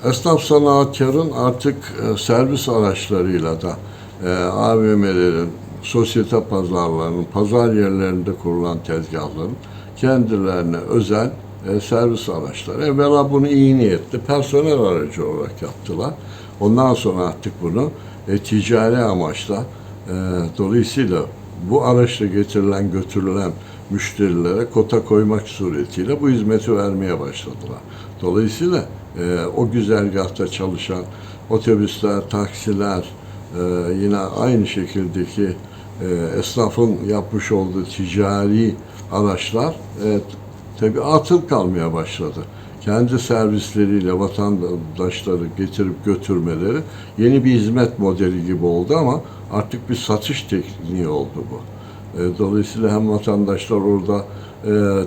Esnaf sanatkarın artık servis araçlarıyla da AVM'lerin, sosyete pazarlarının, pazar yerlerinde kurulan tezgahların kendilerine özel servis araçları. Evvela bunu iyi niyetli personel aracı olarak yaptılar. Ondan sonra artık bunu ticari amaçla dolayısıyla bu araçla getirilen, götürülen müşterilere kota koymak suretiyle bu hizmeti vermeye başladılar. Dolayısıyla o güzergahta çalışan otobüsler, taksiler, yine aynı şekildeki esnafın yapmış olduğu ticari araçlar tabii atıl kalmaya başladı. Kendi servisleriyle vatandaşları getirip götürmeleri yeni bir hizmet modeli gibi oldu ama artık bir satış tekniği oldu bu. Dolayısıyla hem vatandaşlar orada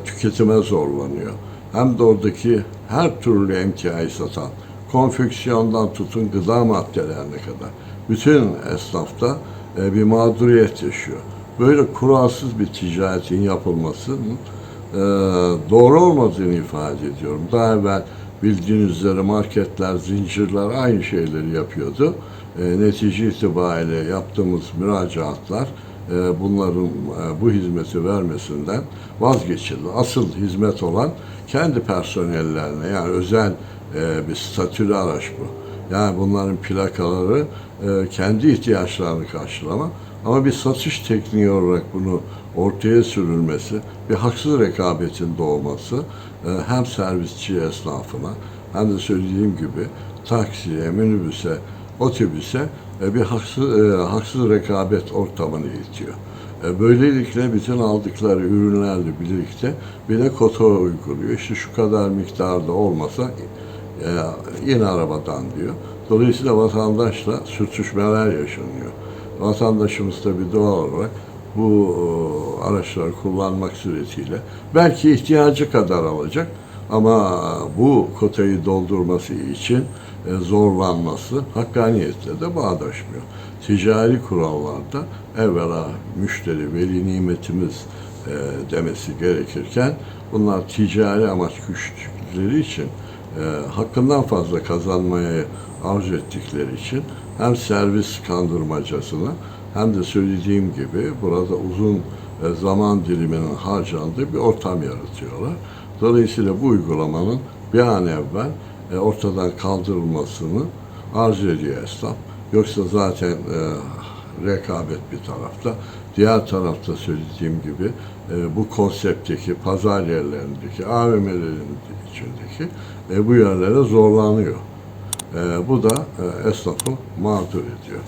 tüketime zorlanıyor, hem de oradaki her türlü emtiayı satan, konfeksiyondan tutun gıda maddelerine kadar bütün esnafta bir mağduriyet yaşıyor. Böyle kuralsız bir ticaretin yapılmasının doğru olmadığını ifade ediyorum. Daha evvel bildiğiniz üzere marketler, zincirler aynı şeyleri yapıyordu. Netice itibariyle yaptığımız müracaatlar bunların bu hizmeti vermesinden vazgeçildi. Asıl hizmet olan kendi personellerine, yani özel bir statülü araç bu. Yani bunların plakaları kendi ihtiyaçlarını karşılama ama bir satış tekniği olarak bunu ortaya sürülmesi, bir haksız rekabetin doğması hem servisçi esnafına hem de söylediğim gibi taksiye, minibüse, otobüse bir haksız rekabet ortamını itiyor. Böylelikle bütün aldıkları ürünlerle birlikte bir de kota uyguluyor. İşte şu kadar miktarda olmasa yeni arabadan diyor. Dolayısıyla vatandaşla sürtüşmeler yaşanıyor. Vatandaşımız tabii doğal olarak bu araçları kullanmak suretiyle belki ihtiyacı kadar alacak ama bu kotayı doldurması için zorlanması hakkaniyetle de bağdaşmıyor. Ticari kurallarda evvela müşteri, veli nimetimiz demesi gerekirken bunlar ticari amaç güttükleri için hakkından fazla kazanmaya arzu ettikleri için hem servis kandırmacasına hem de söylediğim gibi burada uzun zaman diliminin harcandığı bir ortam yaratıyorlar. Dolayısıyla bu uygulamanın bir an evvel ortadan kaldırılmasını arzu ediyor esnaf. Yoksa zaten rekabet bir tarafta, diğer tarafta söylediğim gibi bu konseptteki pazar yerlerindeki, AVM'lerin içindeki bu yerlere zorlanıyor. Bu da esnafı mağdur ediyor.